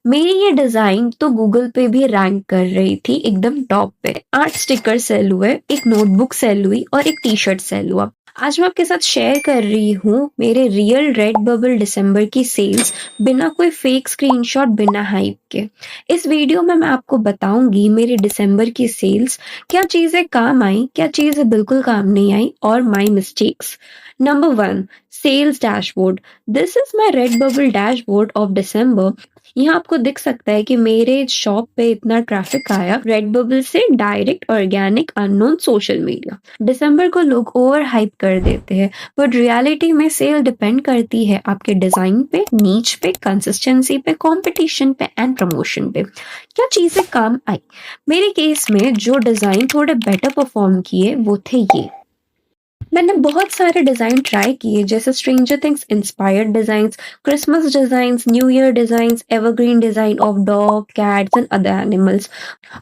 मेरी ये डिज़ाइन तो गूगल पे भी रैंक कर रही थी एकदम टॉप पे। 8 स्टिकर सेल हुए, एक नोटबुक सेल हुई और एक टी-शर्ट सेल हुआ। आज मैं आपके साथ शेयर कर रही हूँ मेरे रियल रेडबबल दिसंबर की सेल्स, बिना कोई फेक स्क्रीनशॉट, बिना हाइप के। इस वीडियो में मैं आपको बताऊँगी मेरे दिसंबर की सेल्स, क्या चीज़ें काम आई, क्या चीज़ें बिल्कुल काम नहीं आई और my mistakes. Number 1, sales dashboard. This is my Redbubble dashboard of December. यहाँ आपको दिख सकता है कि मेरे शॉप पे इतना ट्रैफिक आया रेडबबल से direct, organic, unknown, social media. दिसंबर को लोग ओवर हाइप कर देते हैं, बट रियलिटी में सेल डिपेंड करती है आपके डिजाइन पे, नीच पे, कंसिस्टेंसी पे, कंपटीशन पे एंड प्रमोशन पे। क्या चीजें काम आई? मेरे केस में जो डिजाइन थोड़े बेटर परफॉर्म किए वो थे ये। मैंने बहुत सारे डिज़ाइन ट्राई किए, जैसे stranger things inspired designs, Christmas designs, new year designs, evergreen design of dog, cats and other animals.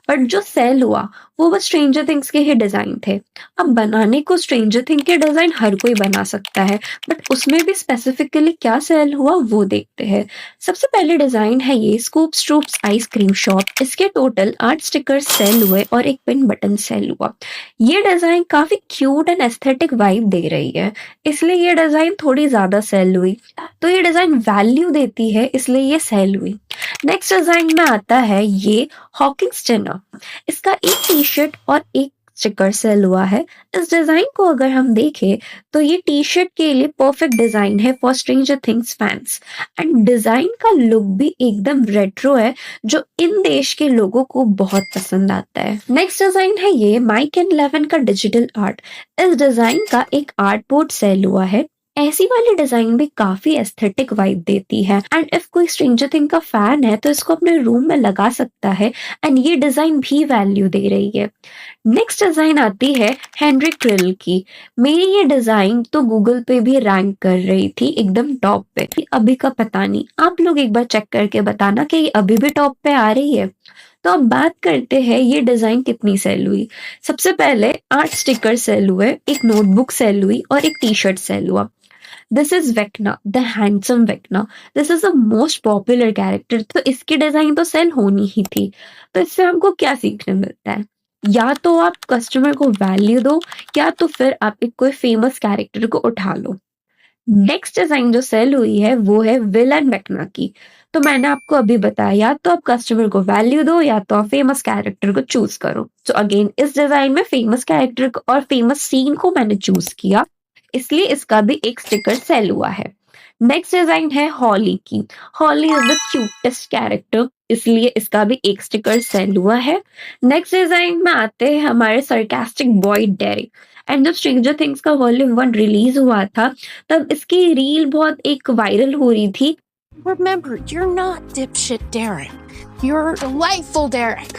But जो सेल हुआ वो बस स्ट्रेंजर थिंग्स के ही डिज़ाइन थे। अब बनाने को स्ट्रेंजर थिंग के डिज़ाइन हर कोई बना सकता है, बट उसमें भी स्पेसिफिकली क्या सेल हुआ वो देखते हैं। सबसे पहले डिज़ाइन है ये स्कूप्स ट्रूप्स आइसक्रीम शॉप। इसके टोटल 8 स्टिकर्स सेल हुए और एक पिन बटन सेल हुआ। ये डिज़ाइन काफ़ी क्यूट एंड एस्थेटिक वाइब दे रही है, इसलिए ये डिज़ाइन थोड़ी ज़्यादा सेल हुई। तो ये डिज़ाइन वैल्यू देती है, इसलिए ये सेल हुई। नेक्स्ट डिज़ाइन में आता है ये हॉकिंग्स डिनर। इसका एक टी-शर्ट और एक स्टिकर सेल हुआ है। इस डिज़ाइन को अगर हम देखें तो ये टी-शर्ट के लिए परफेक्ट डिज़ाइन है for stranger things fans, and design का लुक भी एकदम रेट्रो है, जो इन देश के लोगों को बहुत पसंद आता है। नेक्स्ट डिजाइन है ये माइक एंड 11 का डिजिटल आर्ट। इस डिजाइन का एक आर्ट बोर्ड सेल हुआ है। ऐसी वाली डिजाइन भी काफी एस्थेटिक वाइब देती है, एंड इफ कोई स्ट्रेंजर थिंग का फैन है तो इसको अपने रूम में लगा सकता है, एंड ये डिजाइन भी वैल्यू दे रही है। नेक्स्ट डिजाइन आती है हेनरी क्रिल की। मेरी ये डिजाइन तो गूगल पे भी रैंक कर रही थी एकदम टॉप पे। अभी का पता नहीं, आप लोग एक बार चेक करके बताना कि ये अभी भी टॉप पे आ रही है। तो अब बात करते हैं ये डिजाइन कितनी सेल हुई। सबसे पहले 8 स्टिकर सेल हुए, एक नोटबुक सेल हुई और एक टी-शर्ट सेल हुआ। This is वेक्ना, the handsome वेक्ना। This is the most popular character, तो इसकी डिजाइन तो सेल होनी ही थी। तो इससे हमको क्या सीखने मिलता है? या तो आप कस्टमर को वैल्यू दो, या तो फिर आप एक कोई फेमस कैरेक्टर को उठा लो। नेक्स्ट डिजाइन जो सेल हुई है वो है विल एंड वेक्ना की। तो मैंने आपको अभी बताया, या तो आप कस्टमर को वैल्यू दो, या तो आप फेमस कैरेक्टर को चूज करो। तो अगेन इस डिजाइन में फेमस कैरेक्टर और फेमस सीन को मैंने चूज किया, इसलिए इसका भी एक स्टिकर सेल हुआ है। नेक्स्ट डिजाइन है हॉली की। हॉली इज द क्यूटेस्ट कैरेक्टर, इसलिए इसका भी एक स्टिकर सेल हुआ है। नेक्स्ट डिजाइन में आते हैं हमारे सरकास्टिक बॉय डेरिक। एंड जब स्ट्रेंजर थिंग्स का वॉल्यूम 1 रिलीज हुआ था, तब इसकी रील बहुत एक वायरल हो रही थी। Remember, you're not dipshit Derek. You're delightful Derek.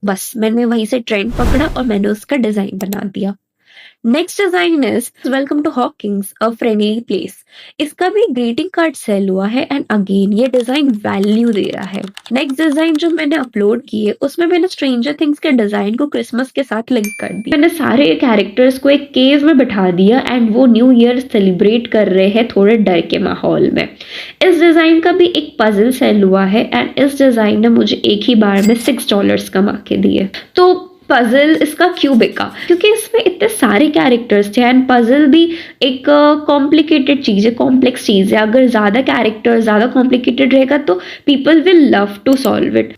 बस मैंने वहीं से ट्रेंड पकड़ा और मैंने उसका डिजाइन बना दिया। Next design is welcome to Hawkings, a friendly place. इसका भी ग्रीटिंग कार्ड सेल हुआ है, एंड अगेन ये डिजाइन वैल्यू दे रहा है। नेक्स्ट डिजाइन जो मैंने अपलोड की है उसमें मैंने स्ट्रेंजर थिंग्स के डिजाइन को क्रिसमस के साथ लिंक कर दिया। मैंने सारे कैरेक्टर्स को एक केव में बिठा दिया, एंड वो न्यू ईयर सेलिब्रेट कर रहे हैं थोड़े डर के माहौल में। इस डिजाइन का भी एक पजल सेल हुआ है, एंड इस डिजाइन ने मुझे एक ही बार में $6 कमा के दिए। तो पजल इसका क्यों बिका? क्योंकि इसमें इतने सारे कैरेक्टर्स थे, एंड पजल भी एक कॉम्प्लिकेटेड चीज है, कॉम्प्लेक्स चीज है। अगर ज्यादा कैरेक्टर ज्यादा कॉम्प्लिकेटेड रहेगा तो people will love to solve it.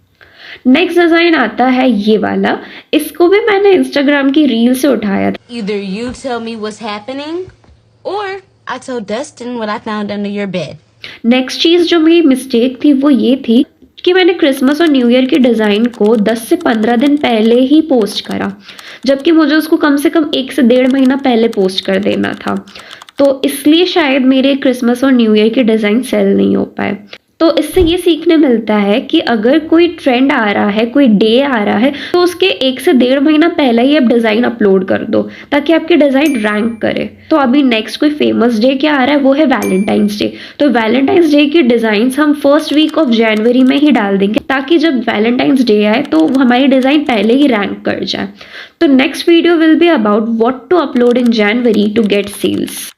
Next design आता है ये वाला। इसको भी मैंने इंस्टाग्राम की रील से उठाया था। Either you tell me what's happening, or I tell Dustin what I found under your bed. Next चीज जो मेरी मिस्टेक थी वो ये थी कि मैंने क्रिसमस और न्यू ईयर की डिज़ाइन को 10 से 15 दिन पहले ही पोस्ट करा, जबकि मुझे उसको कम से कम 1 से 1.5 महीना पहले पोस्ट कर देना था। तो इसलिए शायद मेरे क्रिसमस और न्यू ईयर के डिज़ाइन सेल नहीं हो पाए। तो इससे ये सीखने मिलता है कि अगर कोई ट्रेंड आ रहा है, कोई डे आ रहा है, तो उसके 1 से 1.5 महीना पहले ही आप डिज़ाइन अपलोड कर दो, ताकि आपकी डिज़ाइन रैंक करे। तो अभी नेक्स्ट कोई फेमस डे क्या आ रहा है वो है वैलेंटाइंस डे। तो वैलेंटाइंस डे की डिज़ाइंस हम फर्स्ट वीक ऑफ जनवरी में ही डाल देंगे, ताकि जब वैलेंटाइंस डे आए तो हमारी डिज़ाइन पहले ही रैंक कर जाए। तो next video will be about what to upload in January to get sales.